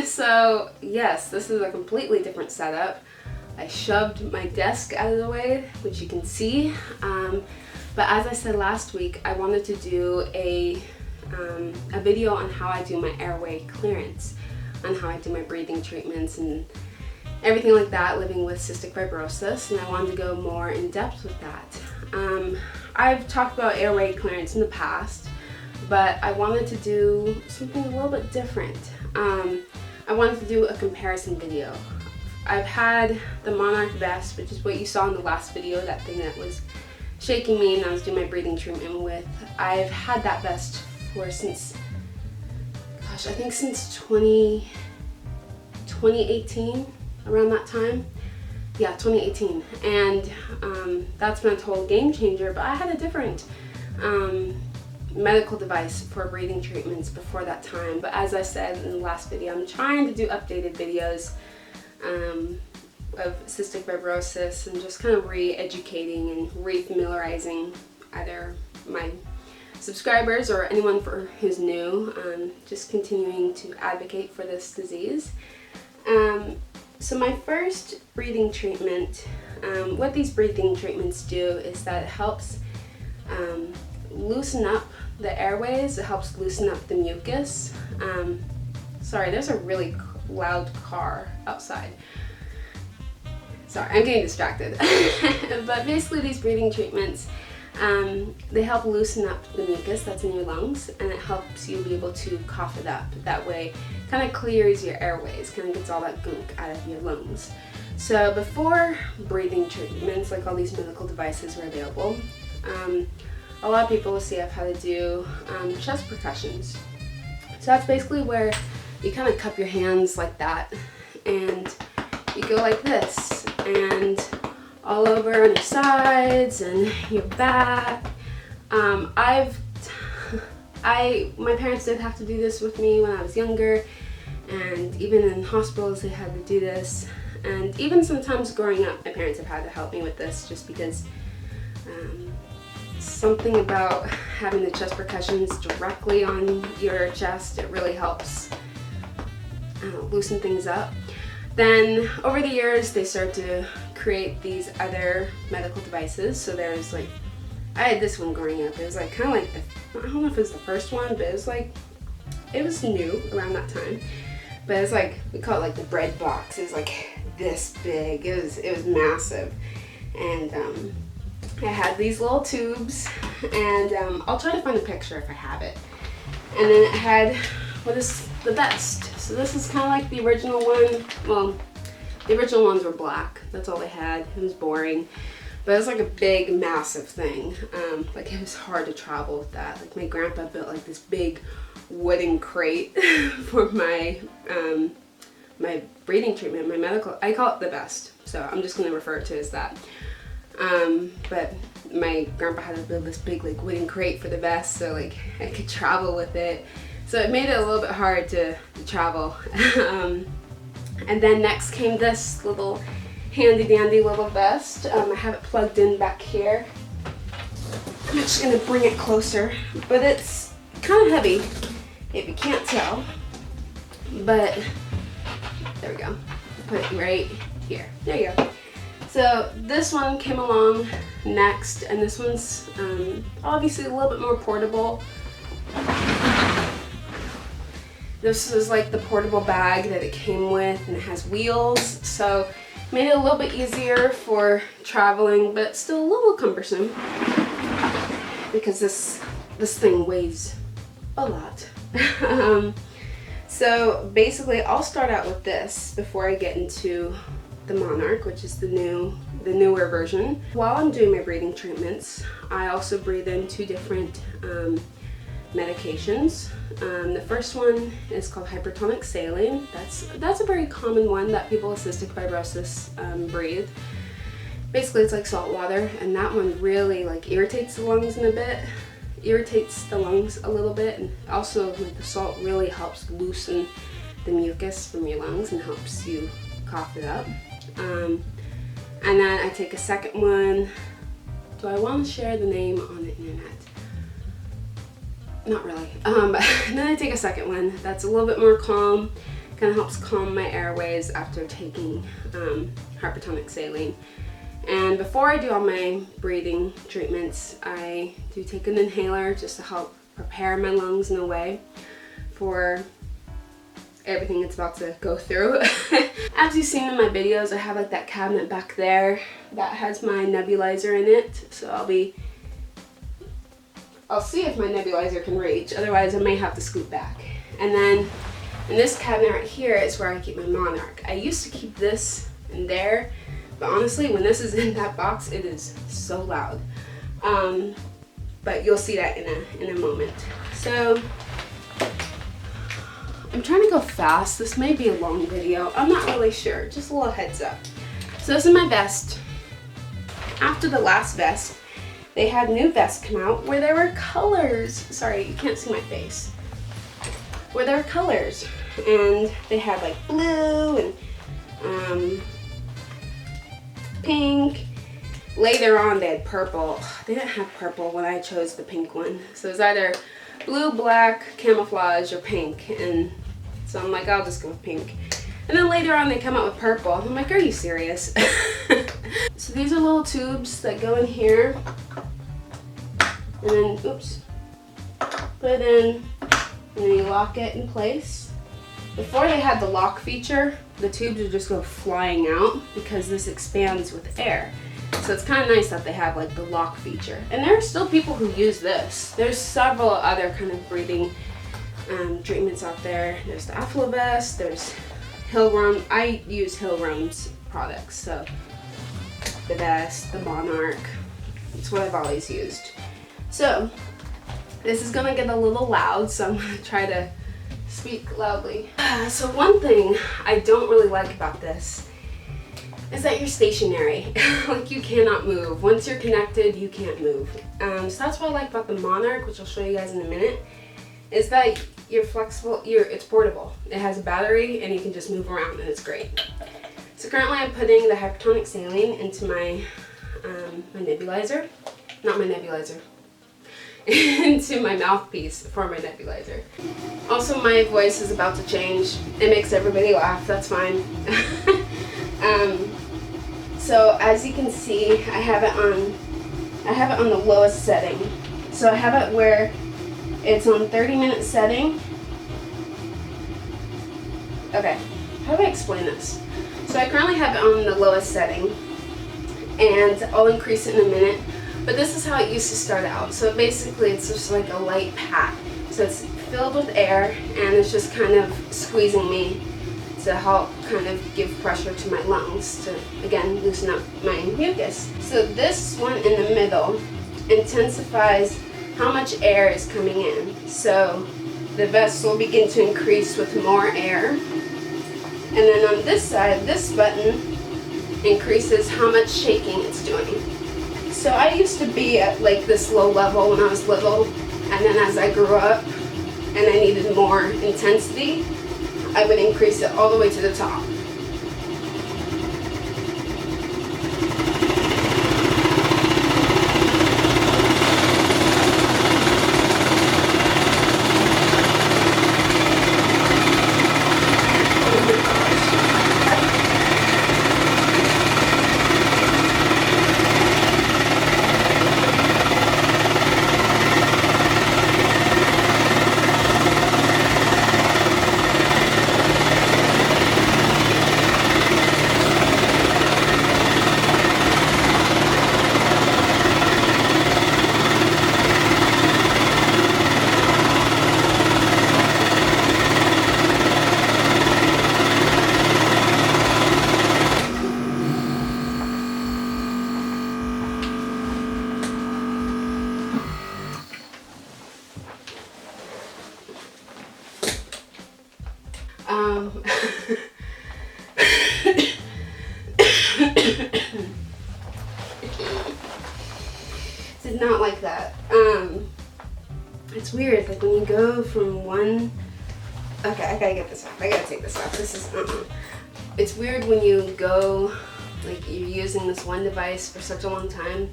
So yes, this is a completely different setup. I shoved my desk out of the way, which you can see. But as I said last week, I wanted to do a video on how I do my airway clearance, on how I do my breathing treatments and everything like that, living with cystic fibrosis, and I wanted to go more in depth with that. I've talked about airway clearance in the past, but I wanted to do something a little bit different. I wanted to do a comparison video. I've had the Monarch vest, which is what you saw in the last video, that thing that was shaking me and I was doing my breathing treatment with. I've had that vest for since, gosh, I think since 2018, around that time. Yeah, 2018. And that's been a total game changer, but I had a different medical device for breathing treatments before that time. But as I said in the last video, I'm trying to do updated videos of cystic fibrosis and just kind of re-educating and re-familiarizing either my subscribers or anyone who's new, just continuing to advocate for this disease. So my first breathing treatment, what these breathing treatments do is that it helps loosen up the airways, it helps loosen up the mucus. Sorry, there's a really loud car outside. Sorry, I'm getting distracted. But basically these breathing treatments, they help loosen up the mucus that's in your lungs, and it helps you be able to cough it up. That way, kind of clears your airways, kind of gets all that gunk out of your lungs. So before breathing treatments, like all these medical devices were available, a lot of people will see I've had to do chest percussions. So that's basically where you kind of cup your hands like that, and you go like this, and all over on your sides and your back. My parents did have to do this with me when I was younger, and even in hospitals they had to do this, and even sometimes growing up my parents have had to help me with this, just because something about having the chest percussions directly on your chest, it really helps loosen things up. Then over the years they started to create these other medical devices. So there's like, I had this one growing up. It was like kind of like I don't know if it was the first one, but it was new around that time. But it was like, we call it like the bread box. It was like this big. It was massive. And I had these little tubes, and I'll try to find a picture if I have it. And then it had what is the vest. So this is kind of like the original one. Well, the original ones were black. That's all they had. It was boring. But it was like a big, massive thing. Like it was hard to travel with that. Like my grandpa built like this big wooden crate for my my breathing treatment, my medical. I call it the vest. So I'm just going to refer to it as that. But my grandpa had to build this big like wooden crate for the vest, so like I could travel with it. So it made it a little bit hard to travel. And then next came this little handy dandy little vest. I have it plugged in back here. I'm just gonna bring it closer, but it's kind of heavy if you can't tell. But there we go. Put it right here. There you go. So this one came along next, and this one's obviously a little bit more portable. This is like the portable bag that it came with, and it has wheels, so made it a little bit easier for traveling, but still a little cumbersome because this thing weighs a lot. So basically I'll start out with this before I get into the Monarch, which is the newer version. While I'm doing my breathing treatments, I also breathe in two different medications. The first one is called hypertonic saline. That's a very common one that people with cystic fibrosis breathe. Basically it's like salt water, and that one really like irritates the lungs a little bit, and also like the salt really helps loosen the mucus from your lungs and helps you cough it up. And then I take a second one. Do I want to share the name on the internet? Not really. But then I take a second one that's a little bit more calm, Kind of helps calm my airways after taking hypertonic saline. And before I do all my breathing treatments, I do take an inhaler just to help prepare my lungs in a way for everything it's about to go through. As you've seen in my videos, I have like that cabinet back there that has my nebulizer in it. So I'll see if my nebulizer can reach, otherwise I may have to scoot back. And then in this cabinet right here is where I keep my monarch. I used to keep this in there, but honestly, when this is in that box, it is so loud. But you'll see that in a moment. So I'm trying to go fast. This may be a long video. I'm not really sure. Just a little heads up. So this is my vest. After the last vest, they had new vests come out where there were colors. Sorry, you can't see my face. Where there were colors. And they had like blue and pink. Later on they had purple. They didn't have purple when I chose the pink one. So it was either blue, black, camouflage, or pink. And so I'm like, I'll just go with pink. And then later on they come out with purple. I'm like, are you serious? So these are little tubes that go in here. And then, oops, put it in, and then you lock it in place. Before they had the lock feature, the tubes would just go flying out because this expands with air. So it's kind of nice that they have like the lock feature. And there are still people who use this. There's several other kind of breathing treatments out there. There's the AffloVest, there's Hillroam. I use Hillroam's products, so the vest, the monarch. It's what I've always used. So this is gonna get a little loud, so I'm gonna try to speak loudly. So one thing I don't really like about this is that you're stationary. Like, you cannot move. Once you're connected, you can't move. So that's what I like about the monarch, which I'll show you guys in a minute, is that you're flexible, it's portable. It has a battery and you can just move around, and it's great. So currently I'm putting the hypertonic saline into my nebulizer. Not my nebulizer. Into my mouthpiece for my nebulizer. Also, my voice is about to change. It makes everybody laugh, that's fine. So as you can see, I have it on the lowest setting. So I have it where it's on 30-minute setting. Okay, how do I explain this? So I currently have it on the lowest setting, and I'll increase it in a minute. But this is how it used to start out. So basically it's just like a light pat. So it's filled with air, and it's just kind of squeezing me to help kind of give pressure to my lungs to, again, loosen up my mucus. So this one in the middle intensifies how much air is coming in. So the vest will begin to increase with more air. And then on this side, this button increases how much shaking it's doing. So I used to be at like this low level when I was little, and then as I grew up and I needed more intensity, I would increase it all the way to the top. Did not like that. It's weird, like when you go from one, okay, I gotta get this off. I gotta take this off. This is, It's weird when you go, like you're using this one device for such a long time.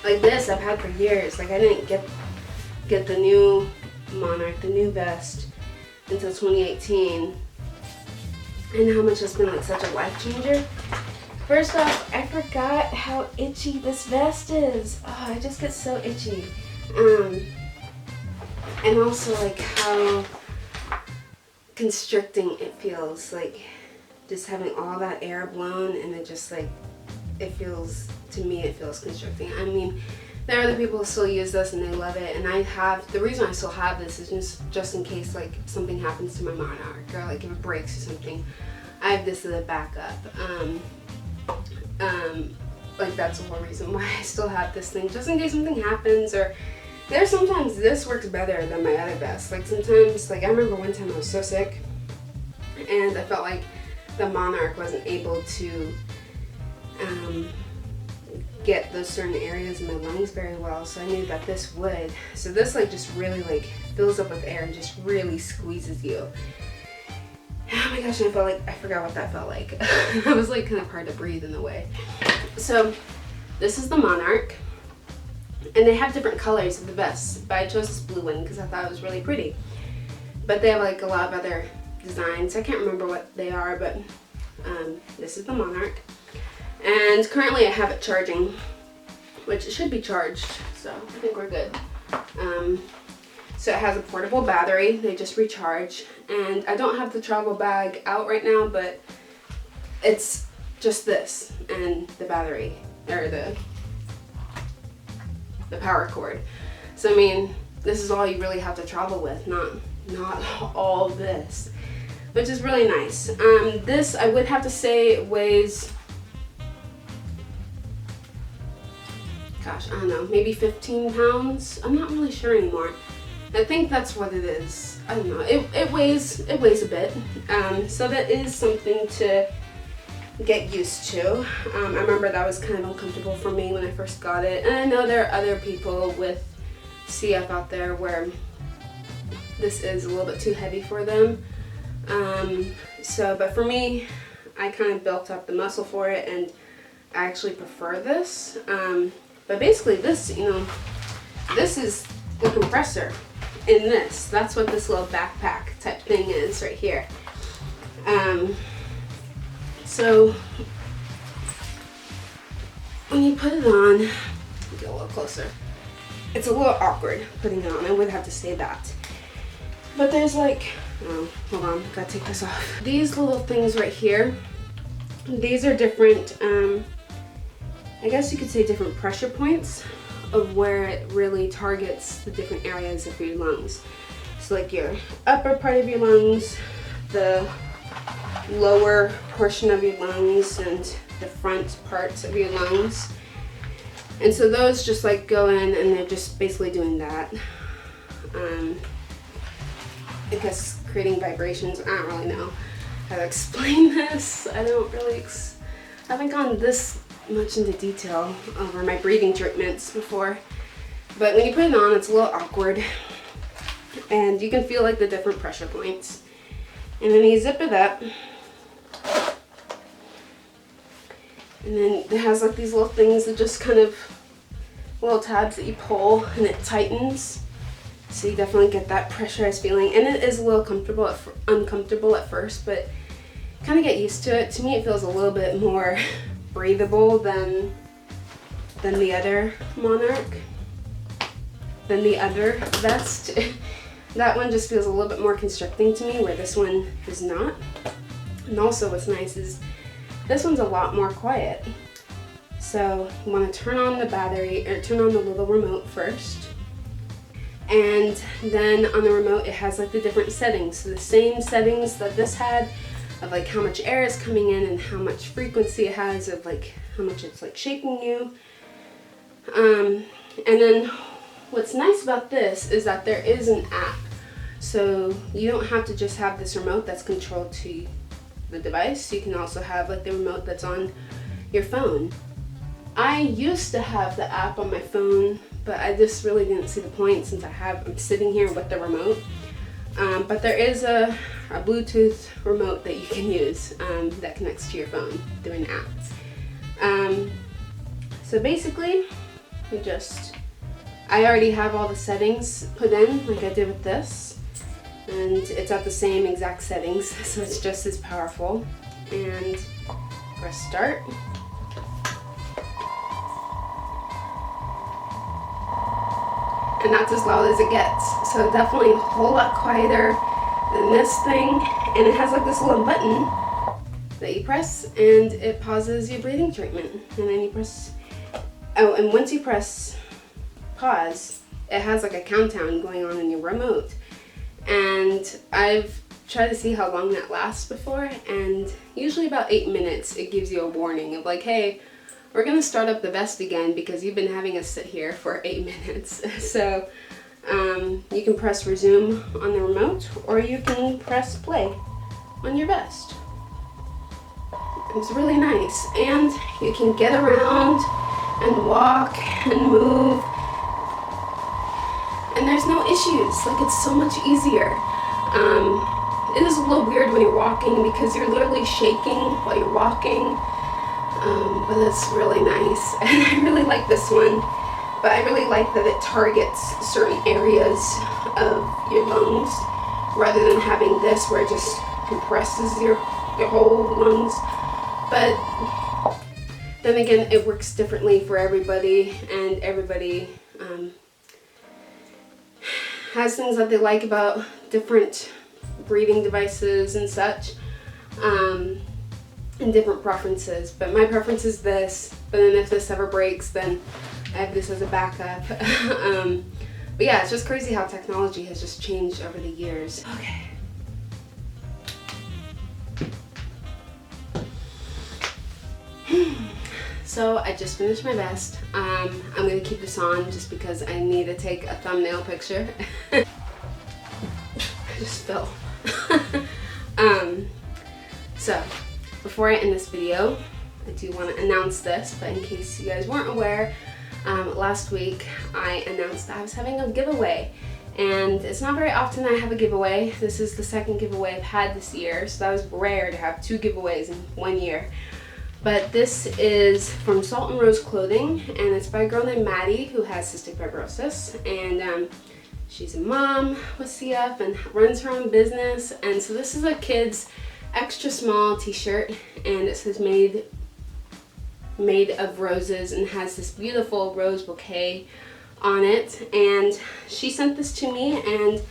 Like this, I've had for years. Like I didn't get the new Monarch, the new vest, until 2018. and how much it's been like such a life changer. First off, I forgot how itchy this vest is. Oh, I just get so itchy. And also like how constricting it feels, like just having all that air blown, and it just like, it feels, to me it feels constricting. I mean, there are other people who still use this and they love it, and I have, the reason I still have this is just in case like something happens to my monarch, or like if it breaks or something, I have this as a backup. Like that's the whole reason why I still have this thing, just in case something happens. Or there's sometimes this works better than my other vest. Like sometimes, like I remember one time I was so sick and I felt like the monarch wasn't able to get those certain areas in my lungs very well, so I knew that this would. So this like just really like fills up with air and just really squeezes you. Oh my gosh, I felt like, I forgot what that felt like. That was like kind of hard to breathe in a way. So this is the monarch, and they have different colors of the vests, but I chose this blue one because I thought it was really pretty. But they have like a lot of other designs. I can't remember what they are, but this is the monarch. And currently I have it charging, which it should be charged, so I think we're good. So it has a portable battery, they just recharge, and I don't have the travel bag out right now, but it's just this and the battery, or the power cord. So I mean, this is all you really have to travel with, not all this, which is really nice. This, I would have to say, weighs, gosh, I don't know, maybe 15 pounds. I'm not really sure anymore. I think that's what it is. I don't know. It weighs a bit. So that is something to get used to. I remember that was kind of uncomfortable for me when I first got it. And I know there are other people with CF out there where this is a little bit too heavy for them. But for me, I kind of built up the muscle for it, and I actually prefer this. But basically this, you know, this is the compressor in this. That's what this little backpack type thing is right here. So when you put it on, get a little closer, it's a little awkward putting it on, I would have to say that. But there's like, oh, hold on, gotta take this off. These little things right here, these are different, I guess you could say different pressure points of where it really targets the different areas of your lungs. So like your upper part of your lungs, the lower portion of your lungs, and the front parts of your lungs. And so those just like go in and they're just basically doing that. I guess creating vibrations. I don't really know how to explain this. I don't really, I haven't gone this much into detail over my breathing treatments before, but when you put it on, it's a little awkward, and you can feel like the different pressure points. And then you zip it up, and then it has like these little things that just kind of, little tabs that you pull, and it tightens, so you definitely get that pressurized feeling. And it is a little uncomfortable at first, but kind of get used to it. To me, it feels a little bit more breathable than the other monarch, than the other vest. That one just feels a little bit more constricting to me, where this one is not. And also what's nice is this one's a lot more quiet. So you want to turn on the battery, or turn on the little remote first, and then on the remote it has like the different settings. So the same settings that this had, of like how much air is coming in and how much frequency it has, of like how much it's like shaking you. And then what's nice about this is that there is an app. So you don't have to just have this remote that's controlled to the device. You can also have like the remote that's on your phone. I used to have the app on my phone, but I just really didn't see the point since I'm sitting here with the remote. But there is a Bluetooth remote that you can use that connects to your phone through an app. So basically, I already have all the settings put in like I did with this. and it's at the same exact settings, so it's just as powerful. And press start. And that's as loud as it gets, so definitely a whole lot quieter than this thing. And it has like this little button that you press and it pauses your breathing treatment, and then you press, oh, and once you press pause, it has like a countdown going on in your remote. And I've tried to see how long that lasts before, and usually about 8 minutes it gives you a warning of like, hey, we're gonna start up the vest again because you've been having us sit here for 8 minutes. So you can press resume on the remote, or you can press play on your vest. It's really nice, and you can get around and walk and move, and there's no issues. Like, it's so much easier. It is a little weird when you're walking because you're literally shaking while you're walking, but it's really nice. And I really like this one, but I really like that it targets certain areas of your lungs rather than having this where it just compresses your whole lungs. But then again, it works differently for everybody, and everybody has things that they like about different breathing devices and such, and different preferences. But my preference is this, but then if this ever breaks, then I have this as a backup. But yeah, it's just crazy how technology has just changed over the years. Okay. So I just finished my vest. I'm gonna keep this on just because I need to take a thumbnail picture. I just fell. So before I end this video, I do want to announce this, but in case you guys weren't aware, last week I announced that I was having a giveaway. And it's not very often I have a giveaway. This is the second giveaway I've had this year, so that was rare to have 2 giveaways in 1 year. But this is from Salt and Rose Clothing, and it's by a girl named Maddie who has cystic fibrosis, and she's a mom with CF and runs her own business. And so this is a kid's extra small t-shirt, and it says made of roses, and has this beautiful rose bouquet on it. And she sent this to me, and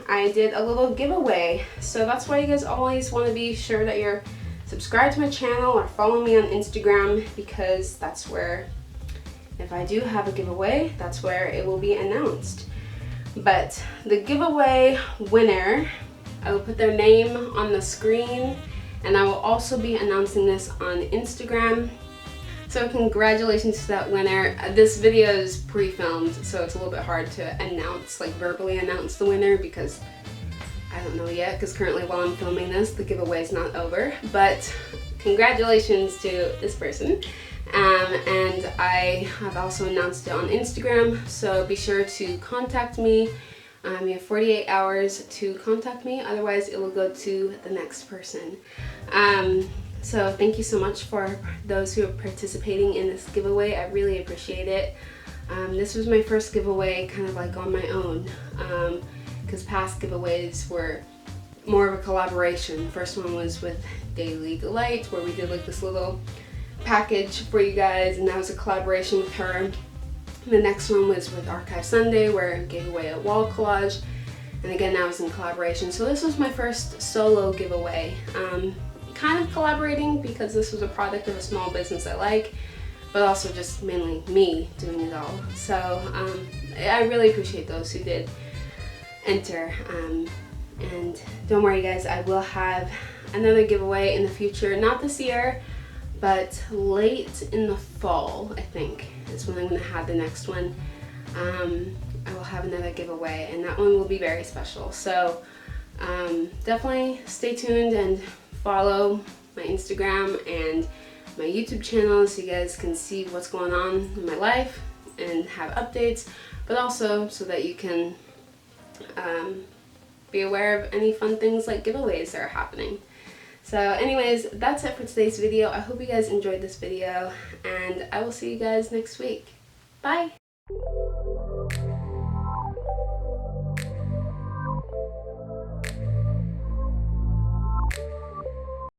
I did a little giveaway. So that's why you guys always want to be sure that you're subscribed to my channel or follow me on Instagram, because that's where, if I do have a giveaway, that's where it will be announced. But the giveaway winner, I will put their name on the screen, and I will also be announcing this on Instagram. So congratulations to that winner. This video is pre-filmed, so it's a little bit hard to announce, like verbally announce the winner, because I don't know yet, because currently while I'm filming this, the giveaway is not over. But congratulations to this person. And I have also announced it on Instagram, so be sure to contact me. You have 48 hours to contact me, otherwise it will go to the next person. So thank you so much for those who are participating in this giveaway. I really appreciate it. This was my first giveaway kind of like on my own, because past giveaways were more of a collaboration. First one was with Daily Delight, where we did like this little package for you guys, and that was a collaboration with her. The next one was with Archive Sunday, where I gave away a wall collage, and again that was in collaboration. So this was my first solo giveaway, kind of collaborating because this was a product of a small business I like, but also just mainly me doing it all. So I really appreciate those who did enter, and don't worry guys, I will have another giveaway in the future, not this year, but late in the fall, I think, is when I'm going to have the next one. I will have another giveaway, and that one will be very special. So definitely stay tuned and follow my Instagram and my YouTube channel so you guys can see what's going on in my life and have updates, but also so that you can be aware of any fun things like giveaways that are happening. So anyways, that's it for today's video. I hope you guys enjoyed this video, and I will see you guys next week. Bye!